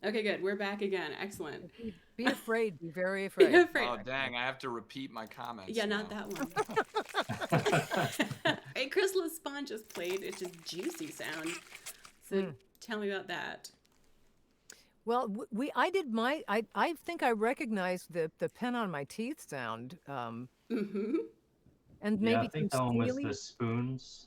Okay, good. We're back again. Excellent. Be afraid. Be very Be afraid. afraid. Oh, dang, I have to repeat my comments Yeah, not now. that one. Hey, Chrysalis Spawn just played. It's just juicy sound. So tell me about that. Well, I did I think I recognized the pen on my teeth sound, Mm-hmm. and Yeah, I maybe some think that one was the squealing. spoons.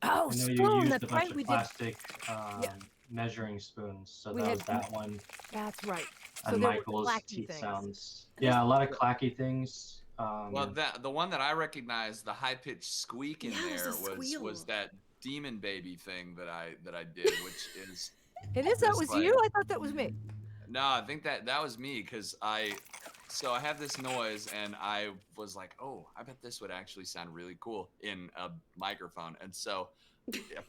Oh, I know you spoon. used a That's bunch right. of We did. plastic Yeah, measuring spoons, so we that had. was that one. That's right. So And there were Michael's clacky teeth things. sounds. Yeah, a lot of clacky things. Well, the one that I recognized, the high pitched squeak in Yeah, it was a there was squeal. that demon baby thing that I did, which is It is. That this was like you. I thought that was me. no, I think that was me because I have this noise and I was like, oh, I bet this would actually sound really cool in a microphone, and so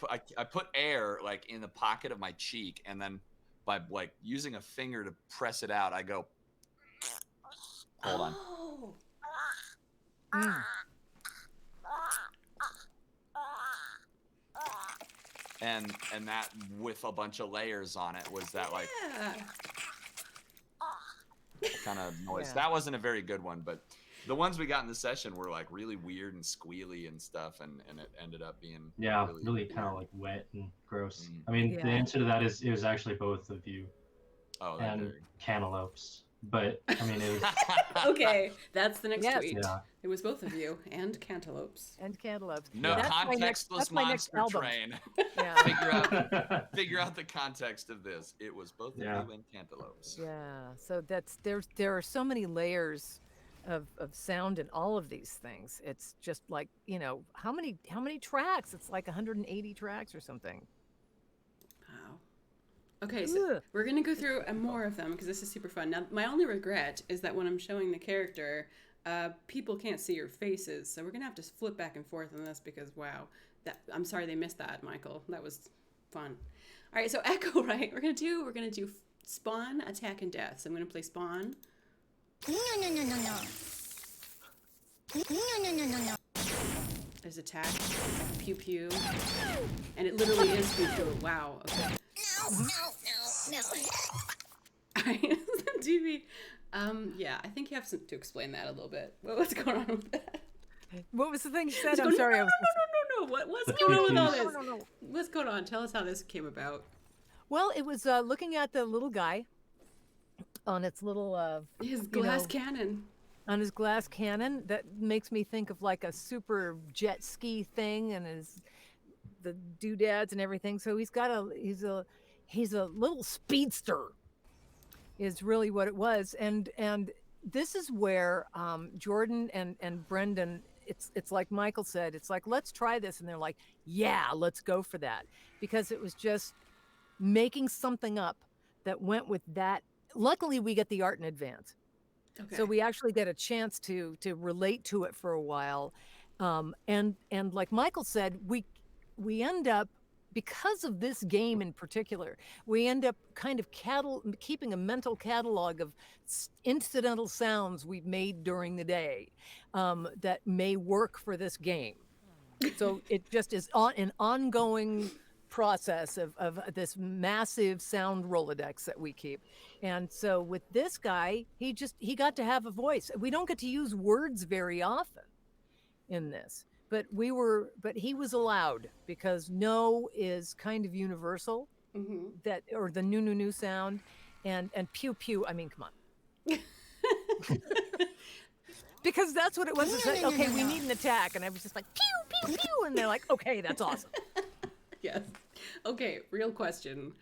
I put air like in the pocket of my cheek, and then by like using a finger to press it out, I go, hold on. Oh. Mm. And that with a bunch of layers on it was that like Yeah. kind of noise. Yeah. That wasn't a very good one, but the ones we got in the session were like really weird and squealy and stuff, and it ended up being yeah, really, really kind of like wet and gross. Mm. I mean, the Yeah. answer to that is it was actually both of you Oh, and cantaloupes. But I mean, it was Okay, that's the next Yes. tweet. yeah. It was both of you and cantaloupes. And cantaloupes. no Yeah. contextless next monster album. train. Yeah. Figure out the context of this. It was both of Yeah. you and cantaloupes. Yeah. So there are so many layers of sound in all of these things. It's just like, how many tracks? It's like 180 tracks or something. Wow. Okay, so Ugh. we're gonna go through more of them because this is super fun. Now, my only regret is that when I'm showing the character, people can't see your faces, so we're gonna have to flip back and forth on this because wow, I'm sorry they missed that, Michael. That was fun. All right, so Echo, right? We're gonna do Spawn, Attack, and Death. So I'm gonna play Spawn. No, no, no, no, no. No, no, no, no, no. There's Attack, Pew Pew, and it literally is Pew Pew. Wow. Okay. No, no, no, no. DB. Yeah, I think you have to explain that a little bit. What's going on with that? What was the thing you said? It's I'm going, sorry. no, I no, was no, no, no, no. What's going on with all this? No. What's going on? Tell us how this came about. Well, it was looking at the little guy on its little His glass cannon. on his glass cannon that makes me think of like a super jet ski thing and the doodads and everything. So he's a little speedster is really what it was. And this is where Jordan and Brendan, it's like Michael said, it's like, let's try this. And they're like, yeah, let's go for that. Because it was just making something up that went with that. Luckily, we get the art in advance. Okay. So we actually get a chance to relate to it for a while. And like Michael said, we end up, because of this game in particular, we end up kind of keeping a mental catalog of incidental sounds we've made during the day that may work for this game. So it just is an ongoing process of this massive sound Rolodex that we keep. And so with this guy, he got to have a voice. We don't get to use words very often in this. But he was allowed because no is kind of universal, that or the new sound, and pew pew. I mean, come on, because that's what it was. It's like, okay, we need an attack, and I was just like pew pew pew, and they're like, okay, that's awesome. Yes. Okay, real question.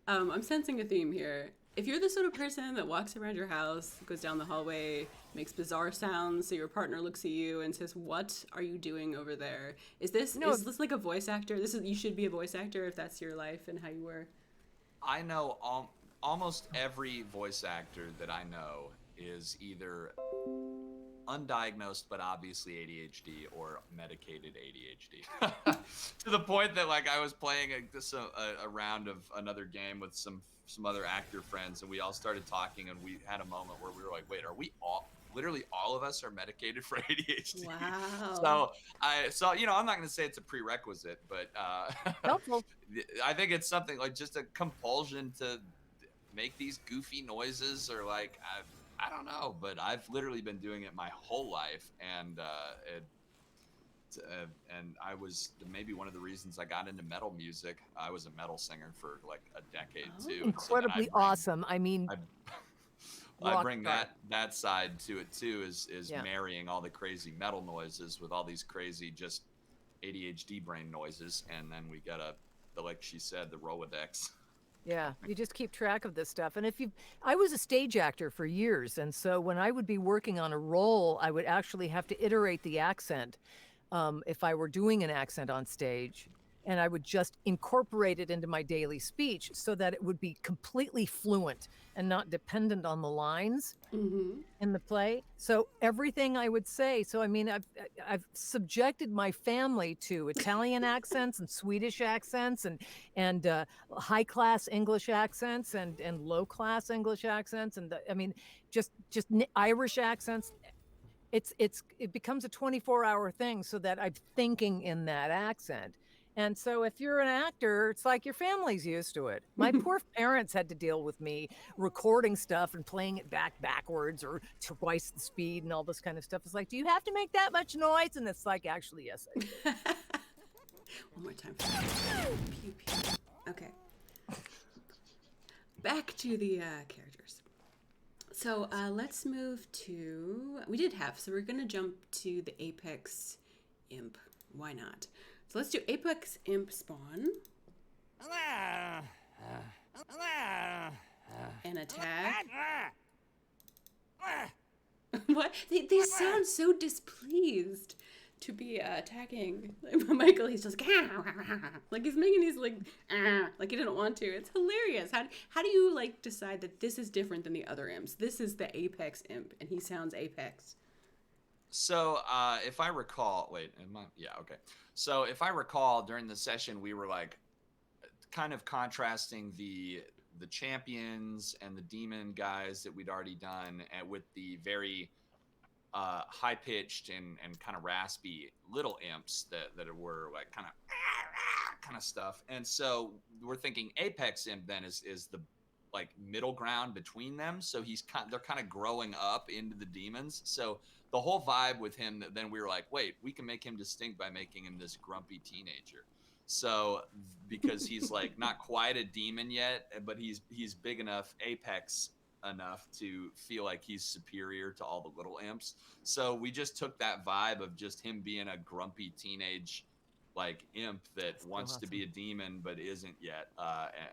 I'm sensing a theme here. If you're the sort of person that walks around your house, goes down the hallway, makes bizarre sounds, so your partner looks at you and says, "What are you doing over there?" Is this like a voice actor? You should be a voice actor if that's your life and how you were. I know almost every voice actor that I know is either undiagnosed but obviously ADHD or medicated ADHD. To the point that like I was playing a round of another game with some other actor friends, and we all started talking, and we had a moment where we were like, wait, are we literally all of us are medicated for ADHD? Wow. So I'm not going to say it's a prerequisite, but Helpful. I think it's something like just a compulsion to make these goofy noises, or like I don't know, but I've literally been doing it my whole life, and and I was maybe one of the reasons I got into metal music. I was a metal singer for like a decade too. And so then Incredibly awesome. I mean, I rock bring star. that side to it too, is Yeah. marrying all the crazy metal noises with all these crazy just ADHD brain noises, and then we got like she said, the Rolodex. Yeah, you just keep track of this stuff. And I was a stage actor for years. And so when I would be working on a role, I would actually have to iterate the accent if I were doing an accent on stage. And I would just incorporate it into my daily speech so that it would be completely fluent and not dependent on the lines in the play. So everything I would say. So I mean, I've subjected my family to Italian accents and Swedish accents and high class English accents and low class English accents and I mean, just Irish accents. It becomes a 24-hour thing so that I'm thinking in that accent. And so if you're an actor, it's like your family's used to it. My poor parents had to deal with me recording stuff and playing it backwards or twice the speed and all this kind of stuff. It's like, do you have to make that much noise? And it's like, actually, yes. One more time. Pew, pew. Okay. Back to the characters. So let's move to... We did have, so we're going to jump to the Apex Imp. Why not? So let's do Apex Imp Spawn. And attack. What? They sound so displeased to be attacking. Michael, he's just like he's making these like he didn't want to. It's hilarious. How do you like decide that this is different than the other imps? This is the Apex Imp, and he sounds Apex. So if I recall, okay. So if I recall, during the session, we were like kind of contrasting the champions and the demon guys that we'd already done, and with the very high pitched and kind of raspy little imps that were like kind of stuff. And so we're thinking Apex Imp then is the like middle ground between them. So they're kind of growing up into the demons. So the whole vibe with him, then we were like, wait, we can make him distinct by making him this grumpy teenager. So because he's like not quite a demon yet, but he's big enough, apex enough to feel like he's superior to all the little imps. So we just took that vibe of just him being a grumpy teenage like imp that wants to be a demon but isn't yet,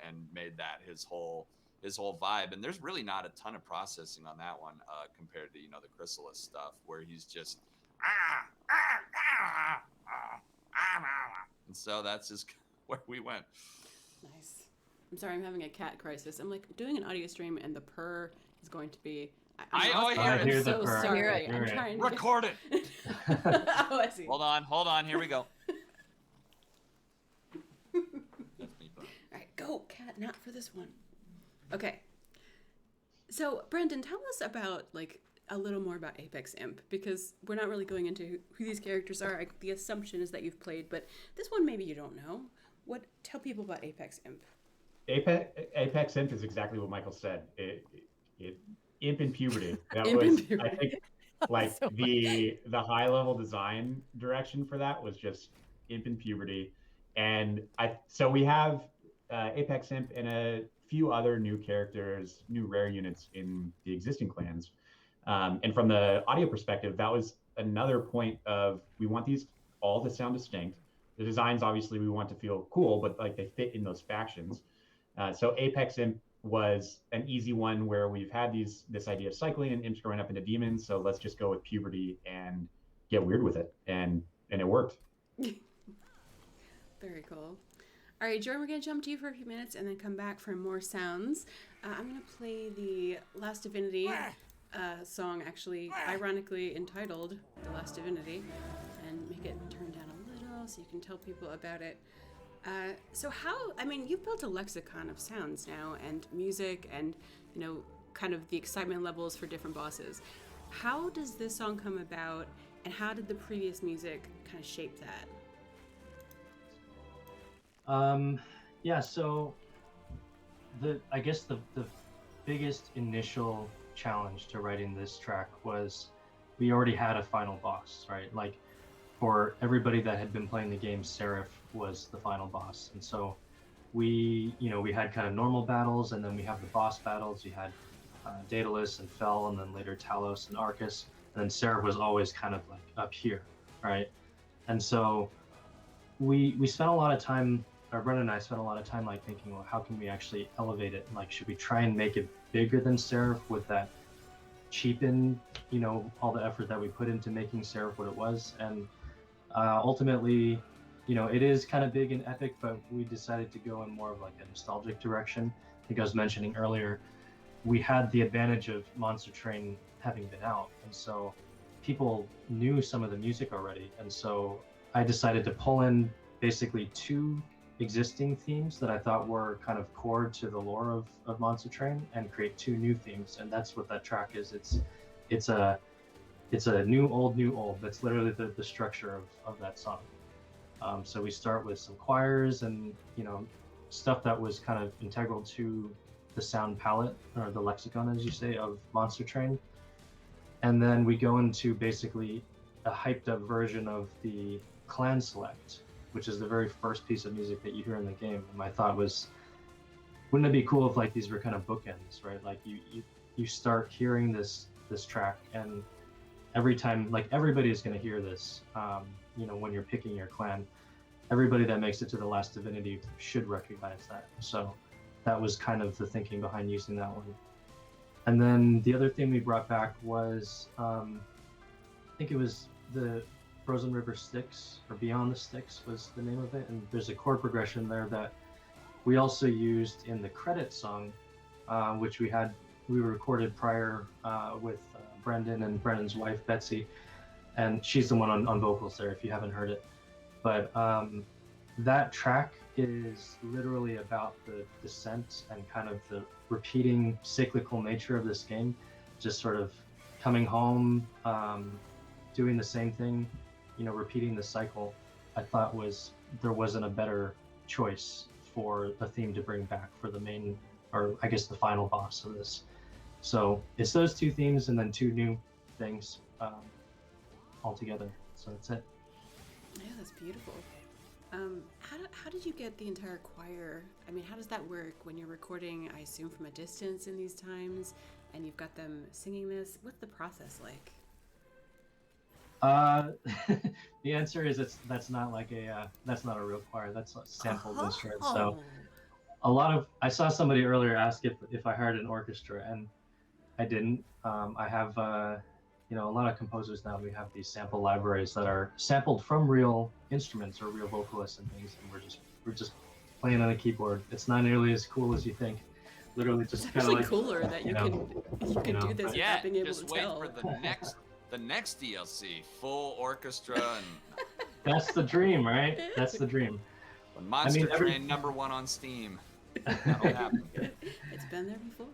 and made that his whole vibe. And there's really not a ton of processing on that one compared to the Chrysalis stuff, where he's just and so that's just where we went. Nice. I'm sorry, I'm having a cat crisis. I'm like doing an audio stream and the purr is going to be... I hear so the purr. sorry. I'm trying to... Record it! Oh, I see. Hold on, here we go. That's me, bud. All right, go, cat, not for this one. Okay. So, Brendan, tell us about, like, a little more about Apex Imp, because we're not really going into who these characters are. The assumption is that you've played, but this one maybe you don't know. Tell people about Apex Imp. Apex Imp is exactly what Michael said. Imp in puberty. That Imp was, in puberty. I think, like So the high level design direction for that was just Imp in puberty. And so we have Apex Imp and a few other new characters, new rare units in the existing clans. And from the audio perspective, that was another point of, we want these all to sound distinct. The designs, obviously, we want to feel cool, but like they fit in those factions. So Apex Imp was an easy one where we've had this idea of cycling and imps growing up into demons. So let's just go with puberty and get weird with it. And it worked. Very cool. All right, Jordan, we're going to jump to you for a few minutes and then come back for more sounds. I'm going to play the Last Divinity song, actually ironically entitled The Last Divinity, and make it turn down a little so you can tell people about it. So you've built a lexicon of sounds now and music and, kind of the excitement levels for different bosses. How does this song come about, and how did the previous music kind of shape that? So I guess the biggest initial challenge to writing this track was we already had a final boss, right? Like for everybody that had been playing the game, Seraph was the final boss. And so we had kind of normal battles, and then we have the boss battles. You had Daedalus and Fel, and then later Talos and Arcus. And then Seraph was always kind of like up here, right? And so we spent a lot of time, Brennan and I spent a lot of time like thinking, well, how can we actually elevate it? Like, should we try and make it bigger than Seraph? Would that cheapen, all the effort that we put into making Seraph what it was? And ultimately, it is kind of big and epic, but we decided to go in more of like a nostalgic direction. I think I was mentioning earlier, we had the advantage of Monster Train having been out, and so people knew some of the music already. And so I decided to pull in basically 2 existing themes that I thought were kind of core to the lore of Monster Train, and create 2 new themes. And that's what that track is. It's a new old. That's literally the structure of that song. So we start with some choirs and stuff that was kind of integral to the sound palette, or the lexicon, as you say, of Monster Train. And then we go into basically a hyped up version of the Clan Select, which is the very first piece of music that you hear in the game. And my thought was, wouldn't it be cool if like these were kind of bookends, right? Like you start hearing this track, and every time, like, everybody is going to hear this, when you're picking your clan. Everybody that makes it to the Last Divinity should recognize that. So that was kind of the thinking behind using that one. And then the other thing we brought back was, I think it was the Frozen River Styx, or Beyond the Styx was the name of it. And there's a chord progression there that we also used in the credit song, which we recorded prior with Brendan and Brendan's wife, Betsy. And she's the one on vocals there, if you haven't heard it. But that track is literally about the descent and kind of the repeating cyclical nature of this game, just sort of coming home, doing the same thing, repeating the cycle. I thought there wasn't a better choice for a theme to bring back for the main, or I guess the final boss of this. So it's those 2 themes and then 2 new things all together. So that's it. Yeah, that's beautiful. How did you get the entire choir? I mean, how does that work when you're recording, I assume, from a distance in these times, and you've got them singing this? What's the process like? The answer is that's not a real choir. That's a sampled instrument. So I saw somebody earlier ask if I hired an orchestra, and I didn't. I have a lot of composers now, we have these sample libraries that are sampled from real instruments or real vocalists and things, and we're just playing on a keyboard. It's not nearly as cool as you think. Literally just It's kind of actually like cooler that you can do this Yeah, without being able just to wait tell. for the next DLC, full orchestra, and that's the dream, right? That's the dream. when Monster Train #1 on Steam. That'll happen. It's been there before.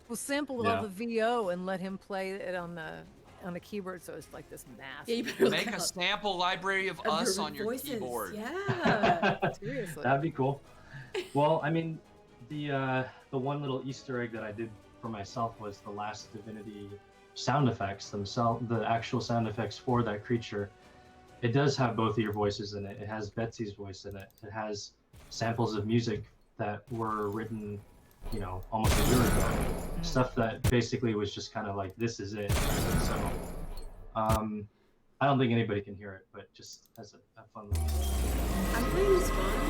We'll sample all the VO and let him play it on the keyboard, so it's like this massive. Yeah, you better Make a sample library of us on your voices. keyboard. Yeah. Seriously. That'd be cool. Well, I mean, the one little Easter egg that I did for myself was the Last Divinity sound effects themselves, the actual sound effects for that creature. It does have both of your voices in it. It has Betsy's voice in it. It has samples of music that were written, almost a year ago. Stuff that basically was just kind of like, this is it. So, I don't think anybody can hear it, but just as a fun little. I'm playing Spawn.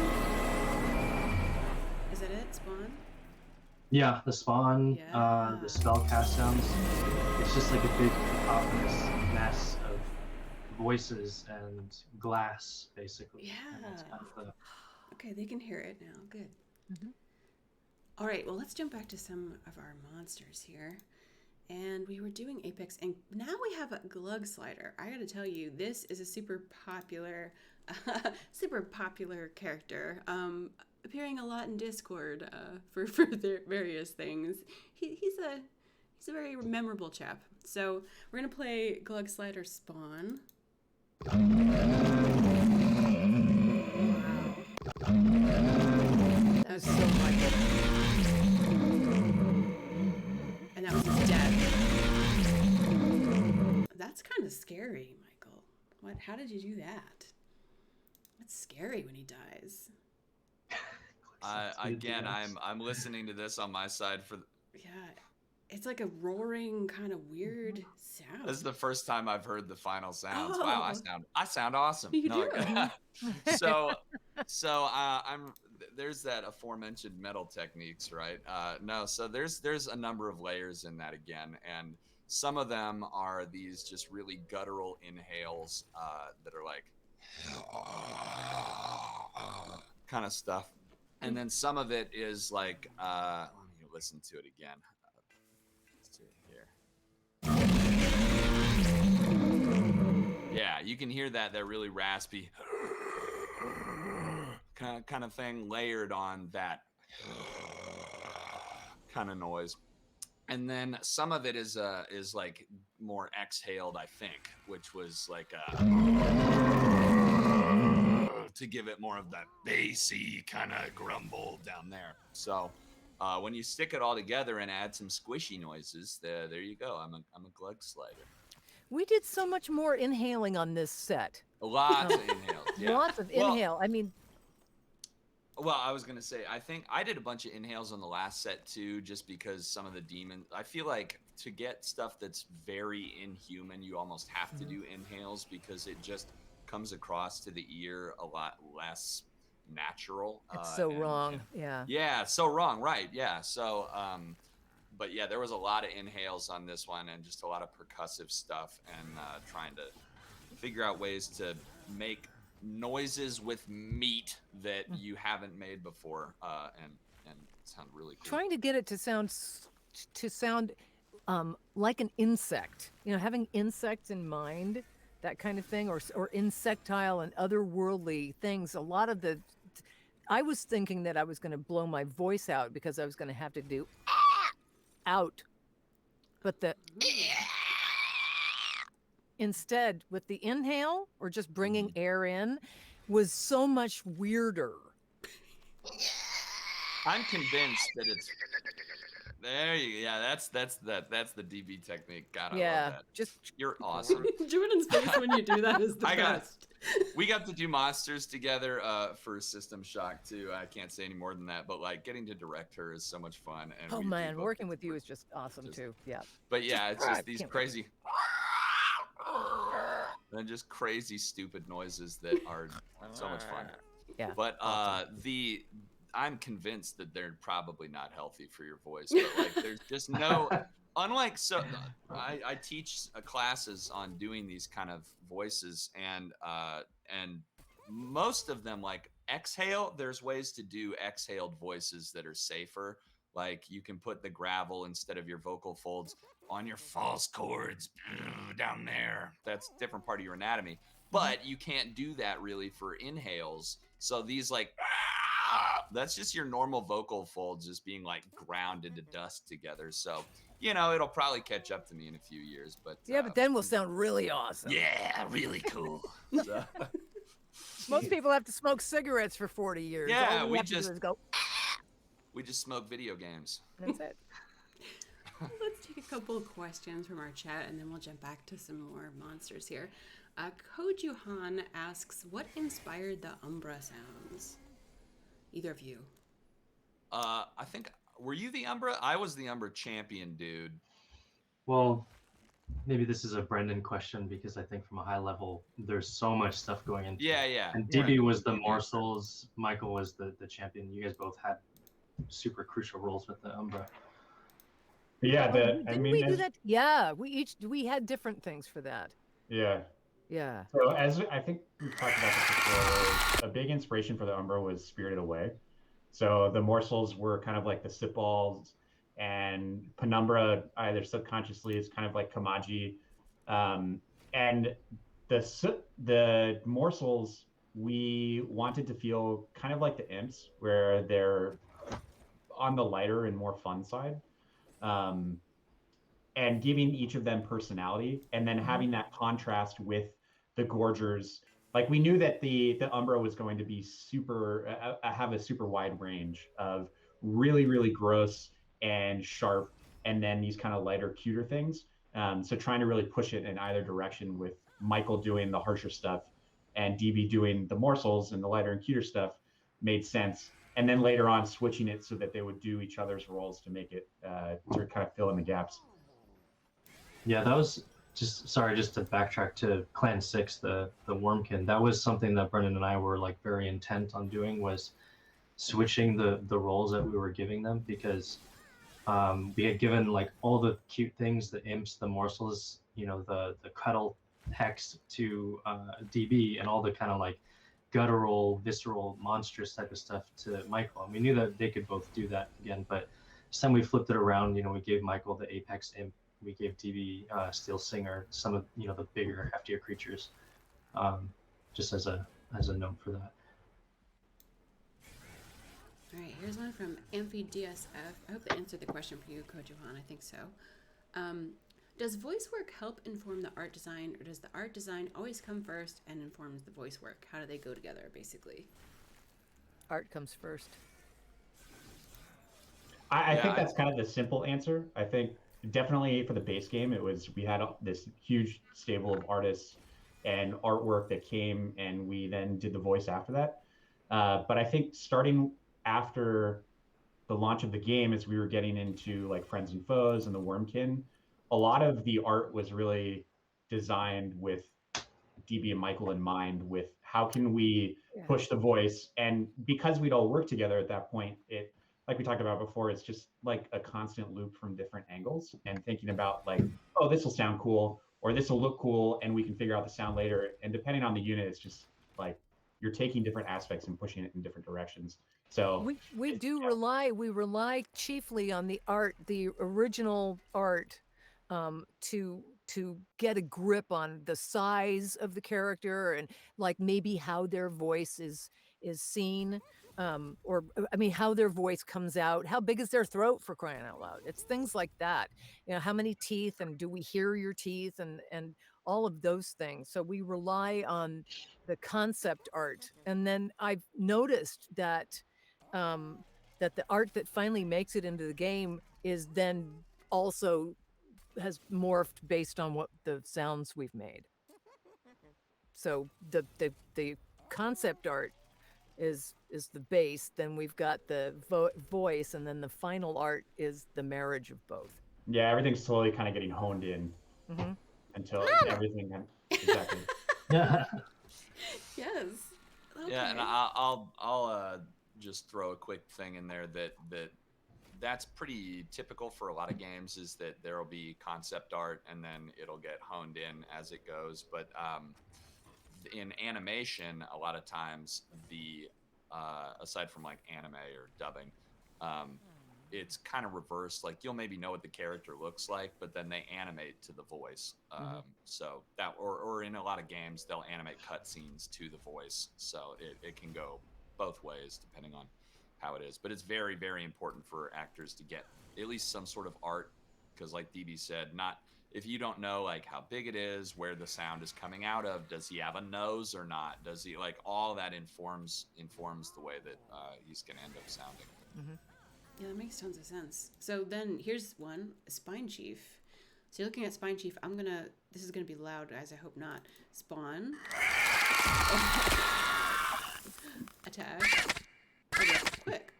Is that it? Spawn? Yeah, the spawn, Yeah. the spell cast sounds. It's just like a big cacophonous mess of voices and glass, basically. Yeah. And that's kind of Okay, they can hear it now. Good. Mhm. All right, well, let's jump back to some of our monsters here. And we were doing Apex, and now we have a Glug Slider. I gotta tell you, this is a super popular character. Appearing a lot in Discord for their various things. He's a very memorable chap. So we're gonna play Glug Slider Spawn. That's so much. That's kind of scary, Michael. What? How did you do that? That's scary when he dies. Again, I'm listening to this on my side for. Yeah, it's like a roaring kind of weird sound. This is the first time I've heard the final sounds. Oh. Wow, I sound awesome. You do. so I'm there's that aforementioned metal techniques, right? No, so there's a number of layers in that again, and some of them are these just really guttural inhales that are like kind of stuff, and then some of it is like let me listen to it again. Let's see it here. Yeah, you can hear that really raspy kind of thing layered on that kind of noise. And then some of it is like more exhaled, I think, which was like to give it more of that bassy kind of grumble down there. So when you stick it all together and add some squishy noises, there you go. I'm a Glug Slider. We did so much more inhaling on this set. Lots of inhales. Yeah. Lots of inhale. I mean, well, I was going to say, I think I did a bunch of inhales on the last set too, just because some of the demons, I feel like to get stuff that's very inhuman, you almost have to do inhales because it just comes across to the ear a lot less natural. it's so wrong. Yeah. Yeah, so wrong. Right. Yeah. So, but yeah, there was a lot of inhales on this one and just a lot of percussive stuff and trying to figure out ways to make noises with meat that you haven't made before and sound really cool. Trying to get it to sound like an insect, having insects in mind, that kind of thing, or insectile and otherworldly things. A lot of I was thinking that I was going to blow my voice out because I was going to have to do out, but instead with the inhale or just bringing air in was so much weirder. I'm convinced that it's there. Yeah, that's the DB technique. God, I love that. You're awesome. Jordan's face when you do that is the best. We got to do monsters together for System Shock too. I can't say any more than that, but like getting to direct her is so much fun. And working with you is just awesome too. Yeah. But yeah, it's just these crazy. And just crazy, stupid noises that are so much fun. Yeah. But I'm convinced that they're probably not healthy for your voice. But like, there's just no. Unlike I teach classes on doing these kind of voices, and most of them like exhale. There's ways to do exhaled voices that are safer. Like you can put the gravel instead of your vocal folds on your false chords down there. That's a different part of your anatomy. But you can't do that really for inhales. So these like, that's just your normal vocal folds just being like ground into dust together. So, it'll probably catch up to me in a few years. But but then we'll sound really awesome. Yeah, really cool. So. Most people have to smoke cigarettes for 40 years. Yeah, All we have to do is go. We just smoke video games. That's it. Let's take a couple of questions from our chat, and then we'll jump back to some more monsters here. Code Johan asks, what inspired the Umbra sounds? Either of you? I think, were you the Umbra? I was the Umbra champion, dude. Well, maybe this is a Brendan question because I think from a high level, there's so much stuff going into it. Yeah. And DB was the morsels, Michael was the champion. You guys both had super crucial roles with the Umbra. Yeah, didn't we do that? Yeah, we had different things for that. Yeah. Yeah. So as I think we talked about this before, a big inspiration for the Umbra was Spirited Away. So the morsels were kind of like the sip balls, and Penumbra either subconsciously is kind of like Kamaji, and the morsels we wanted to feel kind of like the imps, where they're on the lighter and more fun side. And giving each of them personality, and then having that contrast with the Gorgers. Like we knew that the Umbra was going to be have a super wide range of really, really gross and sharp, and then these kind of lighter, cuter things. So trying to really push it in either direction with Michael doing the harsher stuff and DB doing the morsels and the lighter and cuter stuff made sense. And then later on switching it so that they would do each other's roles to make it to kind of fill in the gaps. Yeah, that was just just to backtrack to Clan 6, the Wormkin. That was something that Brendan and I were like very intent on doing, was switching the roles that we were giving them, because we had given like all the cute things, the imps, the morsels, the cuddle hex to DB, and all the kind of like guttural, visceral, monstrous type of stuff to Michael. And we knew that they could both do that again, but this time we flipped it around. We gave Michael the apex imp, we gave DB Steel Singer, some of the bigger, heftier creatures, just as a note for that. All right, here's one from Amphi DSF. I hope that answered the question for you, Coach Johan. I think so. Does voice work help inform the art design, or does the art design always come first and informs the voice work? How do they go together, basically? Art comes first. I think that's kind of the simple answer. I think definitely for the base game, we had this huge stable of artists and artwork that came, and we then did the voice after that. But I think starting after the launch of the game, as we were getting into like Friends and Foes and the Wormkin, a lot of the art was really designed with DB and Michael in mind, with how can we push the voice. And because we'd all worked together at that point, it, like we talked about before, it's just like a constant loop from different angles and thinking about like, oh, this will sound cool, or this will look cool, and we can figure out the sound later. And depending on the unit, it's just like you're taking different aspects and pushing it in different directions. So we rely chiefly on the art, the original art, to get a grip on the size of the character and like maybe how their voice is seen, or I mean how their voice comes out, how big is their throat, for crying out loud. It's things like that. How many teeth, and do we hear your teeth, and all of those things. So we rely on the concept art. And then I've noticed that that the art that finally makes it into the game is then also has morphed based on what the sounds we've made. So the concept art is the base, then we've got the voice, and then the final art is the marriage of both. Yeah, everything's slowly kind of getting honed in until everything exactly. Yes. Okay. Yeah, and I'll just throw a quick thing in there that's pretty typical for a lot of games, is that there will be concept art and then it'll get honed in as it goes. But in animation, a lot of times aside from like anime or dubbing, it's kind of reversed. Like you'll maybe know what the character looks like, but then they animate to the voice. So that, or in a lot of games, they'll animate cutscenes to the voice. So it can go both ways depending on how it is. But it's very, very important for actors to get at least some sort of art, because like DB said, if you don't know like how big it is, where the sound is coming out of, does he have a nose or not? Does he, like, all that informs the way that he's gonna end up sounding. Yeah, that makes tons of sense. So then here's one, Spine Chief. So you're looking at Spine Chief. This is gonna be loud, guys. I hope not. Spawn. Attack. Okay, quick.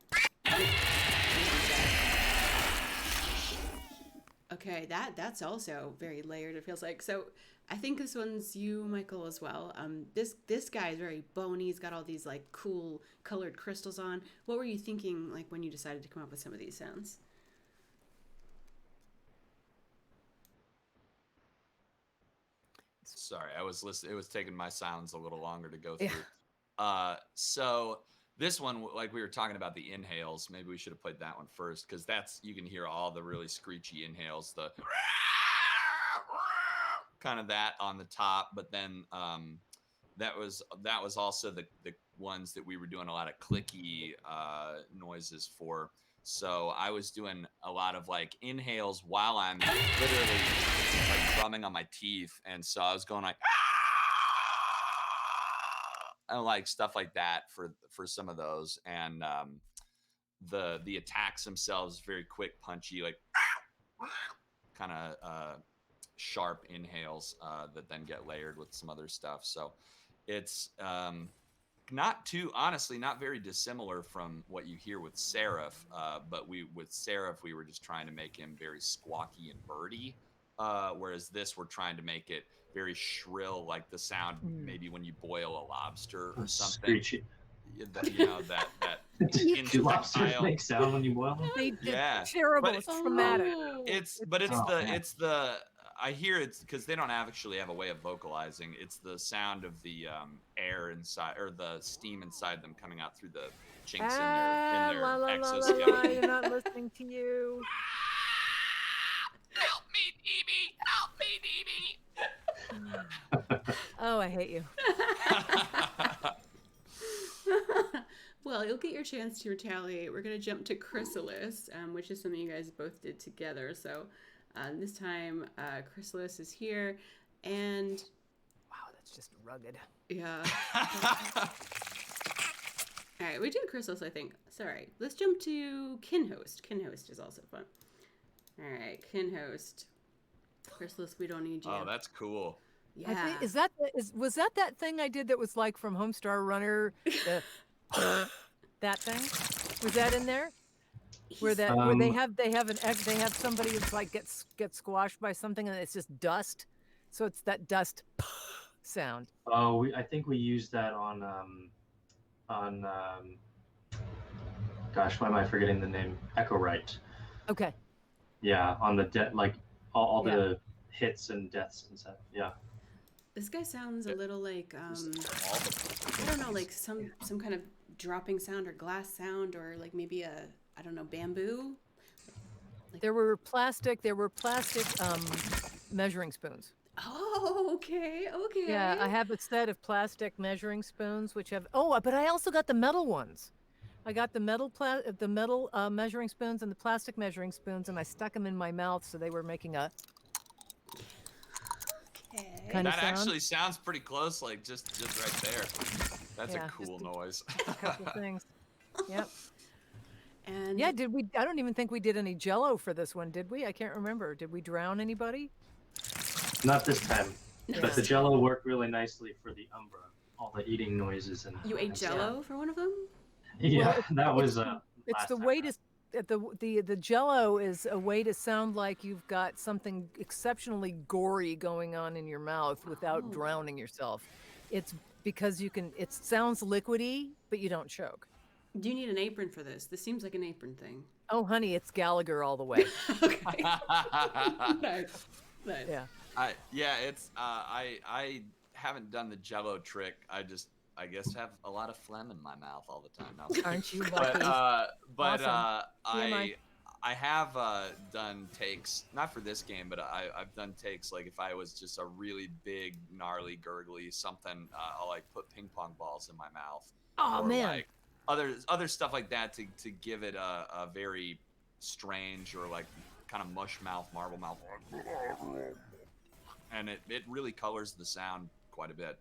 Okay, that's also very layered, it feels like. So I think this one's you, Michael, as well. This guy is very bony. He's got all these like cool colored crystals on. What were you thinking like when you decided to come up with some of these sounds? Sorry, I was listening. It was taking my sounds a little longer to go through. So this one, like we were talking about the inhales, maybe we should have played that one first, because you can hear all the really screechy inhales, the kind of that on the top. But then that was also the ones that we were doing a lot of clicky noises for. So I was doing a lot of like inhales while I'm literally like drumming on my teeth, and so I was going like and like stuff like that for some of those. And the attacks themselves very quick, punchy, like kind of sharp inhales that then get layered with some other stuff. So it's honestly not very dissimilar from what you hear with Seraph. But with Seraph, we were just trying to make him very squawky and birdy. Whereas this, we're trying to make it very shrill, like the sound maybe when you boil a lobster or something. Screechy. That Do lobsters infantile. make sound when you boil them? They did Yeah, terrible. but It's traumatic. It's man. I hear it's because they don't actually have a way of vocalizing. It's the sound of the air inside, or the steam inside them coming out through the chinks in their La, la, la, la, exoskeleton. la, you're not listening to you. Help me, DB! Oh, I hate you. Well, you'll get your chance to retaliate. We're going to jump to Chrysalis, which is something you guys both did together. So this time, Chrysalis is here, and... Wow, that's just rugged. Yeah. All right, we did Chrysalis, I think. Sorry. Let's jump to Kinhost. Kinhost is also fun. All right, Kinhost. Chrysalis, we don't need you. Oh, that's cool. Yeah. I think, was that thing I did that was like from Homestar Runner? The, that thing? Was that in there? Where they have somebody who's like gets squashed by something and it's just dust. So it's that dust sound. Oh, I think we used that on gosh, why am I forgetting the name? Echo Right. Okay. Yeah, on the like all the hits and deaths and stuff. Yeah. This guy sounds a little like I don't know, like some kind of dropping sound or glass sound, or like maybe I don't know, bamboo. Like... There were plastic measuring spoons. Oh, okay. Yeah, I have a set of plastic measuring spoons, which have. Oh, but I also got the metal ones. I got the metal measuring spoons and the plastic measuring spoons, and I stuck them in my mouth, so they were making a. Kind of that sound. Actually sounds pretty close, like just right there. That's a cool noise. A couple things. Yep. And yeah, did we? I don't even think we did any Jello for this one, did we? I can't remember. Did we drown anybody? Not this time. But the Jello worked really nicely for the Umbra. All the eating noises and. You ate Jello for one of them? Yeah, well, that was. It's the way to. The Jello is a way to sound like you've got something exceptionally gory going on in your mouth without drowning yourself. It's because you can. It sounds liquidy, but you don't choke. Do you need an apron for this? This seems like an apron thing. Oh, honey, it's Gallagher all the way. Okay. Nice. Yeah. It's I haven't done the Jello trick. I guess have a lot of phlegm in my mouth all the time now. Aren't you lucky? But Awesome. I have done takes, not for this game, but I've done takes like if I was just a really big, gnarly, gurgly something, I'll like put ping pong balls in my mouth. Oh, or man. Like other stuff like that to give it a very strange or like kind of mush mouth, marble mouth, and it really colors the sound quite a bit.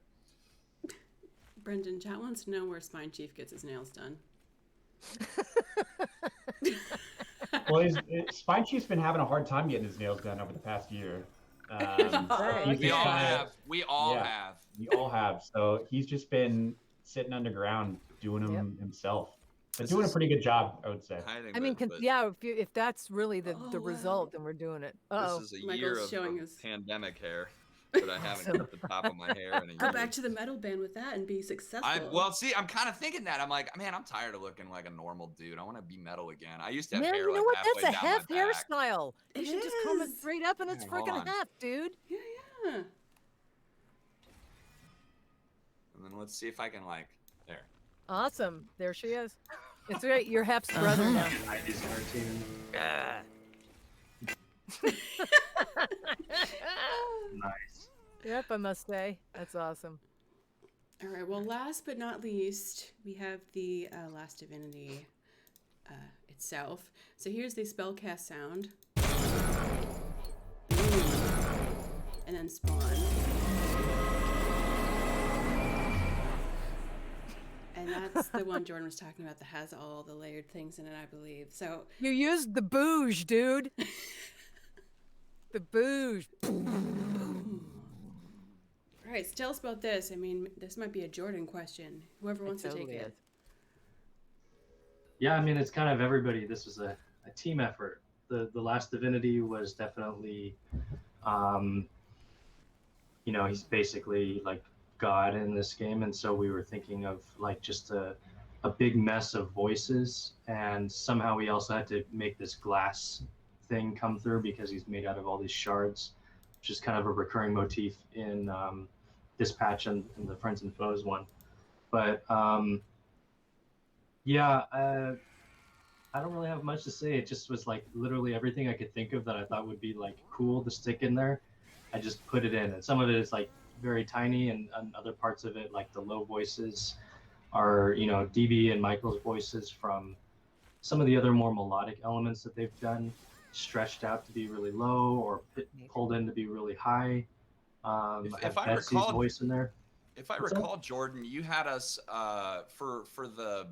Brendan, chat wants to know where Spine Chief gets his nails done. Well, Spine Chief's been having a hard time getting his nails done over the past year. We all have. We all have. So he's just been sitting underground doing them himself. But doing a pretty good job, I would say. I mean, if that's really the result, then we're doing it. Uh-oh. This is a Michael's year of showing his pandemic hair that I haven't cut the top of my hair in a year. Go back to the metal band with that and be successful. I'm kind of thinking that. I'm like, man, I'm tired of looking like a normal dude. I want to be metal again. I used to have Man, hair you know like what? halfway That's a down half my back. hairstyle. You should just comb it straight up, and it's Hold freaking on. half, dude. Yeah. And then let's see if I can there. Awesome. There she is. It's great. You're Hef's brother now. I just cartoon. Nice. Yep, I must say. That's awesome. All right. Well, last but not least, we have the Last Divinity itself. So here's the spellcast sound. And then spawn. And that's the one Jordan was talking about that has all the layered things in it, I believe. So You used the bouge, dude. The booze. All right, so tell us about this. I mean, this might be a Jordan question. Whoever wants to take totally it. is. Yeah, I mean, it's kind of everybody. This was a team effort. The Last Divinity was definitely, he's basically like God in this game, and so we were thinking of like just a big mess of voices, and somehow we also had to make this glass thing come through because he's made out of all these shards, which is kind of a recurring motif in Dispatch and the Friends and Foes one. But yeah, I don't really have much to say. It just was like literally everything I could think of that I thought would be like cool to stick in there. I just put it in, and some of it is like very tiny, and other parts of it, like the low voices, are DB and Michael's voices from some of the other more melodic elements that they've done, stretched out to be really low or pulled in to be really high. I have Betsy's voice in there. If I recall, Jordan, you had us for the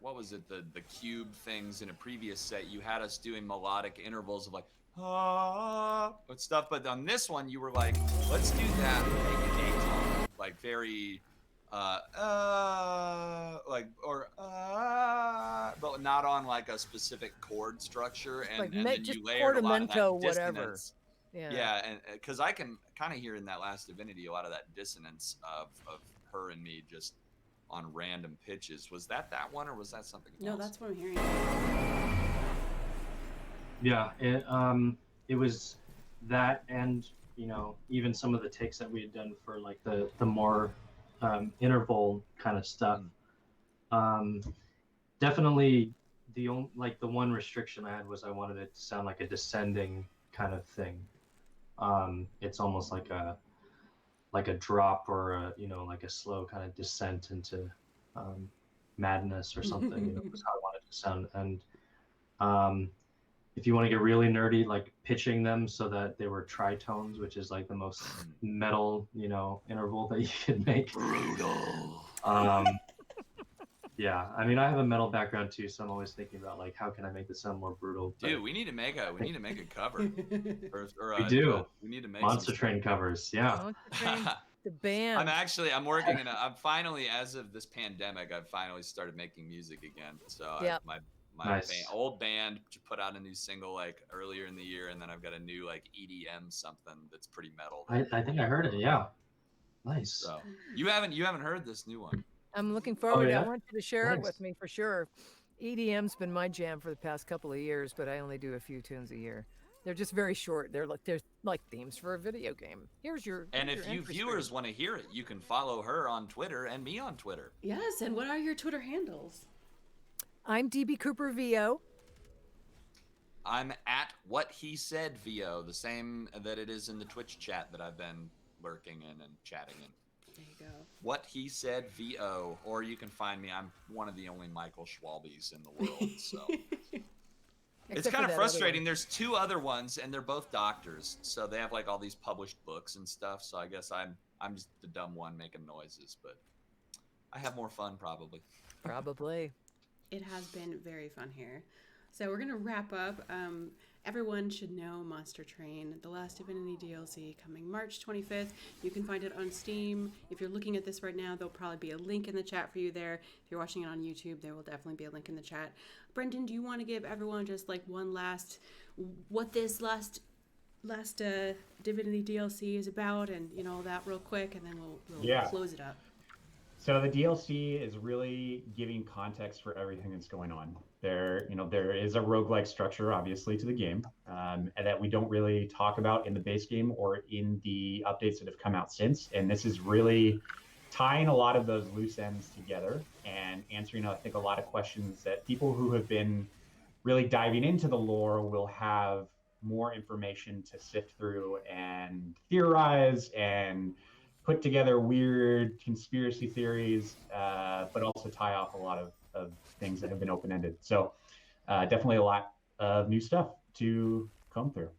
what was it, the cube things in a previous set, you had us doing melodic intervals of like and stuff, but on this one you were like, let's do that, make it atone, like very like or but not on like a specific chord structure, and Like then just you layered a lot of that portamento, whatever. dissonance. Yeah, and because I can kind of hear in that Last Divinity a lot of that dissonance of her and me just on random pitches. Was that one, or was that something else? No, that's what I'm hearing. Yeah, it was that, and even some of the takes that we had done for like the more interval kind of stuff. Definitely the one restriction I had was I wanted it to sound like a descending kind of thing. It's almost like a drop, or like a slow kind of descent into madness or something. Was how I wanted it to sound. And if you want to get really nerdy, like pitching them so that they were tritones, which is like the most metal interval that you could make. Brutal. Yeah, I mean, I have a metal background too, so I'm always thinking about like how can I make this sound more brutal. Dude, we need to make a cover. We do. We need to make Monster Train covers. Yeah. Monster Train, the band. I'm working I'm finally, as of this pandemic, I've finally started making music again. So Yep. my Nice. old band put out a new single like earlier in the year, and then I've got a new like EDM something that's pretty metal. I think I heard it. Yeah. Nice. So you haven't heard this new one? I'm looking forward. yeah? I want you to share it Nice. with me for sure. EDM's been my jam for the past couple of years, but I only do a few tunes a year. They're just very short. They're like themes for a video game. Here's your. And here's if your you entry viewers screen. want to hear it, you can follow her on Twitter and me on Twitter. Yes, and what are your Twitter handles? I'm DB Cooper VO. I'm at What He Said VO, the same that it is in the Twitch chat that I've been lurking in and chatting in. There you go. What He Said VO, or you can find me. I'm one of the only Michael Schwalbes in the world, so it's Except kind for of that other frustrating. one. There's two other ones, and they're both doctors, so they have like all these published books and stuff. So I guess I'm just the dumb one making noises, but I have more fun probably. Probably. It has been very fun here. So we're going to wrap up. Everyone should know Monster Train, the Last Divinity DLC, coming March 25th. You can find it on Steam. If you're looking at this right now, there'll probably be a link in the chat for you there. If you're watching it on YouTube, there will definitely be a link in the chat. Brendan, do you want to give everyone just like one last, what this last Divinity DLC is about, and that real quick, and then we'll close it up. So the DLC is really giving context for everything that's going on. There is a roguelike structure, obviously, to the game, and that we don't really talk about in the base game or in the updates that have come out since. And this is really tying a lot of those loose ends together and answering, I think, a lot of questions that people who have been really diving into the lore will have more information to sift through and theorize and put together weird conspiracy theories, but also tie off a lot of things that have been open-ended. So definitely a lot of new stuff to come through.